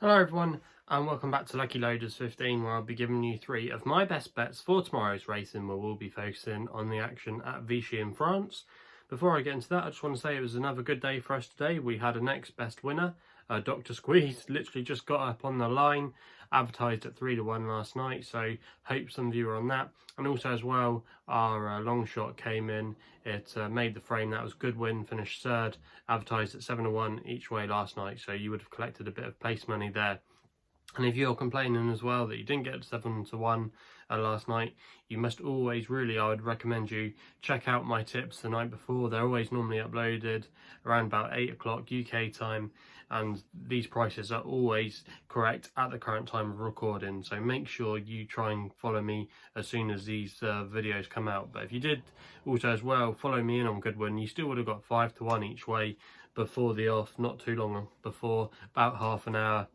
Hello everyone and welcome back to Lucky Loaders 15, where I'll be giving you 3 of my best bets for tomorrow's racing, where we'll be focusing on the action at Vichy in France. Before I get into that, I just want to say it was another good day for us today. We had a next best winner, Dr. Squeeze, literally just got up on the line, advertised at 3-1 last night, so hope some of you were on that. And also as well, our Longshot came in, it made the frame. That was a good win, finished third, advertised at 7-1 each way last night, so you would have collected a bit of place money there. And if you're complaining as well that you didn't get 7-1 last night, you must always, I would recommend you check out my tips the night before. They're always normally uploaded around about 8 o'clock UK time, and these prices are always correct at the current time of recording. So make sure you try and follow me as soon as these videos come out. But if you did also as well follow me in on Goodwin, you still would have got 5-1 each way before the off, not too long before, about half an hour.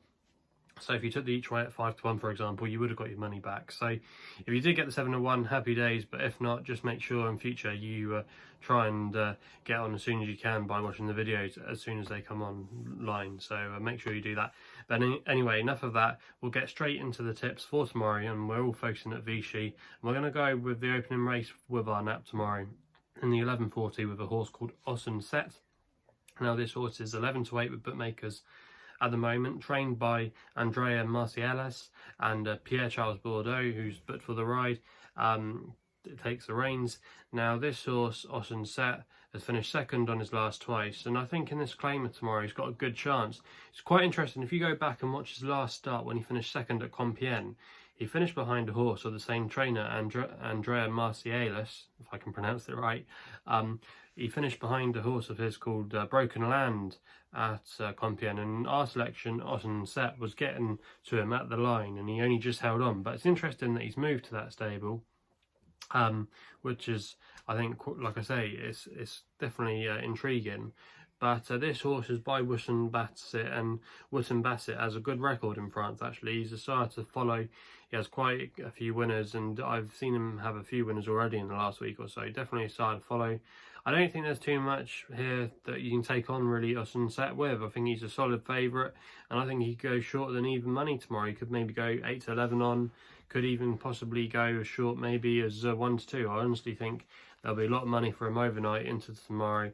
So if you took the each way at 5-1, for example, you would have got your money back. So if you did get the 7-1, happy days. But if not, just make sure in future you try and get on as soon as you can by watching the videos as soon as they come online. So make sure you do that. But anyway, enough of that. We'll get straight into the tips for tomorrow, and we're all focusing at Vichy. And we're going to go with the opening race with our nap tomorrow in the 11:40 with a horse called Ossun Set. Now this horse is 11-8 with bookmakers at the moment, trained by Andrea Marciales and Pierre-Charles Bordeaux, who's booked for the ride. Takes the reins. Now this horse, Ossun Set, has finished second on his last twice, and I think in this claimer tomorrow he's got a good chance. It's quite interesting, if you go back and watch his last start when he finished second at Compiègne, he finished behind a horse of the same trainer, Andrea Marciales, if I can pronounce it right. He finished behind a horse of his called Broken Land at Compiègne, and our selection, Ossun Set, was getting to him at the line, and he only just held on. But it's interesting that he's moved to that stable, which is, I think, like I say, it's definitely intriguing. But this horse is by Ossun Set, and Ossun Set has a good record in France, actually. He's a sire to follow. He has quite a few winners, and I've seen him have a few winners already in the last week or so. Definitely a sire to follow. I don't think there's too much here that you can take on, really, Ossun Set with. I think he's a solid favourite, and I think he could go shorter than even money tomorrow. He could maybe go 8-11 on, could even possibly go as short maybe as 1-2. I honestly think there'll be a lot of money for him overnight into tomorrow.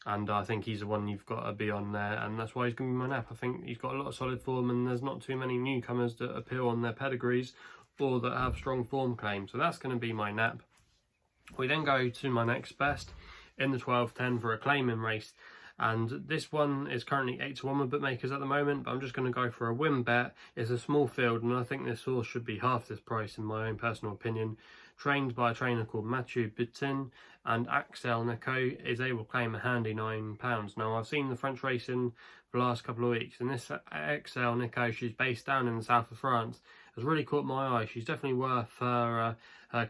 And I think he's the one you've got to be on there, and that's why he's going to be my nap. I think he's got a lot of solid form, and there's not too many newcomers that appeal on their pedigrees or that have strong form claims. So that's going to be my nap. We then go to my next best in the 12-10 for a claiming race. And this one is currently 8-1 with bookmakers at the moment, but I'm just going to go for a win bet. It's a small field, and I think this horse should be half this price in my own personal opinion. Trained by a trainer called Mathieu Butin, and Axel Nico is able to claim a handy £9. Now, I've seen the French racing for the last couple of weeks, and this Axel Nico, she's based down in the south of France, has really caught my eye. She's definitely worth her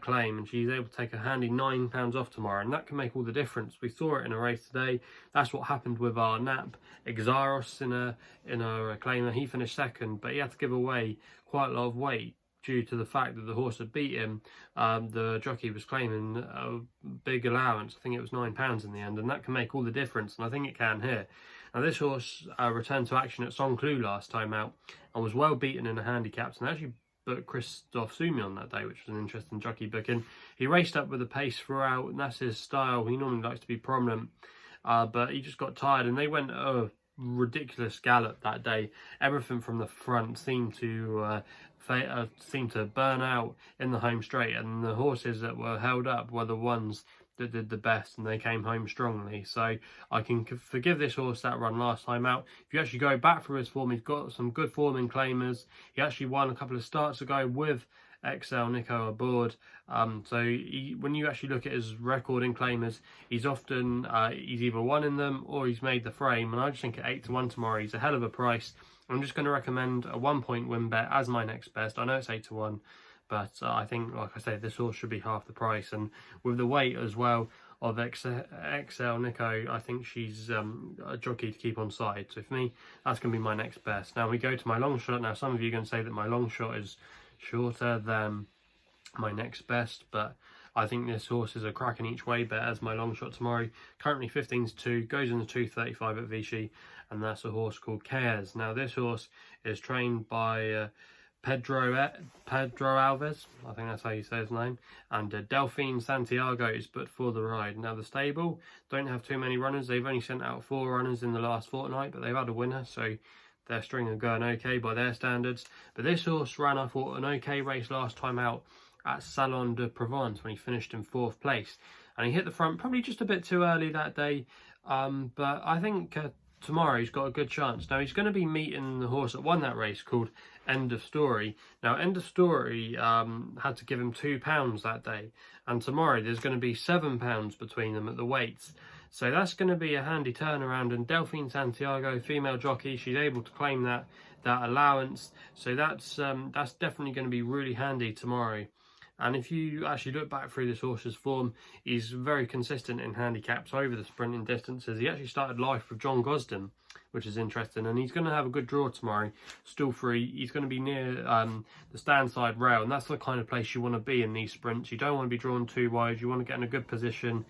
claim, and she's able to take a handy £9 off tomorrow, and that can make all the difference. We saw it in a race today. That's what happened with our nap Exaros in a claimer. He finished second, but he had to give away quite a lot of weight due to the fact that the horse had beat him. The jockey was claiming a big allowance. I think it was £9 in the end, and that can make all the difference, and I think it can here. Now this horse returned to action at Saint-Cloud last time out and was well beaten in the handicaps, and actually booked Christophe Soumi on that day, which was an interesting jockey booking. He raced up with the pace throughout, and that's his style. He normally likes to be prominent, but he just got tired, and they went ridiculous gallop that day. Everything from the front seemed to burn out in the home straight, and the horses that were held up were the ones that did the best, and they came home strongly. So I can forgive this horse that run last time out. If you actually go back through his form, he's got some good form in claimers. He actually won a couple of starts ago with XL Nico aboard. When you actually look at his record in claimers, he's often he's either won in them or he's made the frame, and I just think at 8-1 tomorrow he's a hell of a price. I'm just going to recommend a 1-point win bet as my next best. I know it's 8-1, but I think, like I say, this horse should be half the price, and with the weight as well of XL Nico, I think she's a jockey to keep on side. So for me, that's going to be my next best. Now we go to my long shot. Now some of you are going to say that my long shot is shorter than my next best, but I think this horse is a cracking each way bet as my long shot tomorrow. Currently 15-2, goes in the 235 at Vichy, and that's a horse called Qayes. Now this horse is trained by Pedro Alves, I think that's how you say his name, and Delphine Santiago is put for the ride. Now the stable don't have too many runners. They've only sent out 4 runners in the last fortnight, but they've had a winner, so their string are going okay by their standards. But this horse ran, I thought, an okay race last time out at Salon de Provence when he finished in 4th place, and he hit the front probably just a bit too early that day, but I think tomorrow he's got a good chance. Now he's going to be meeting the horse that won that race called End of Story. Now End of Story had to give him £2 that day, and tomorrow there's going to be £7 between them at the weights, so that's going to be a handy turnaround. And Delphine Santiago, female jockey, she's able to claim that allowance, so that's definitely going to be really handy tomorrow. And if you actually look back through this horse's form, he's very consistent in handicaps over the sprinting distances. He actually started life with John Gosden, which is interesting, and he's going to have a good draw tomorrow. Still free. He's going to be near the stand side rail, and that's the kind of place you want to be in these sprints. You don't want to be drawn too wide. You want to get in a good position,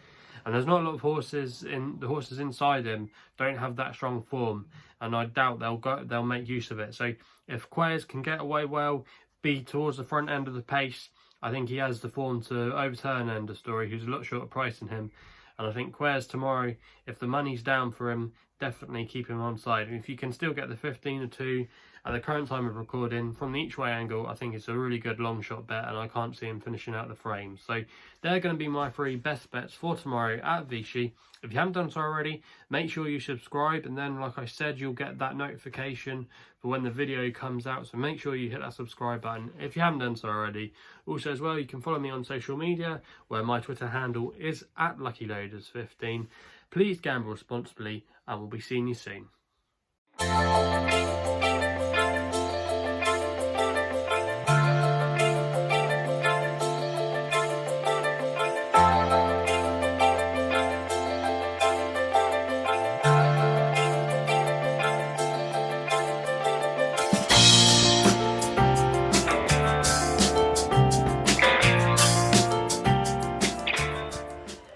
and there's not a lot of horses in the horses inside him don't have that strong form, and I doubt they'll make use of it. So if Qayes can get away well, be towards the front end of the pace, I think he has the form to overturn End of Story, who's a lot shorter price than him. And I think Qayes tomorrow, if the money's down for him, definitely keep him on side. And if you can still get the 15-2 at the current time of recording from the each way angle, I think it's a really good long shot bet, and I can't see him finishing out the frame. So they're going to be my 3 best bets for tomorrow at Vichy. If you haven't done so already, make sure you subscribe, and then, like I said, you'll get that notification for when the video comes out. So make sure you hit that subscribe button if you haven't done so already. Also as well, you can follow me on social media, where my Twitter handle is @LuckyLoaders15. Please gamble responsibly, and we'll be seeing you soon.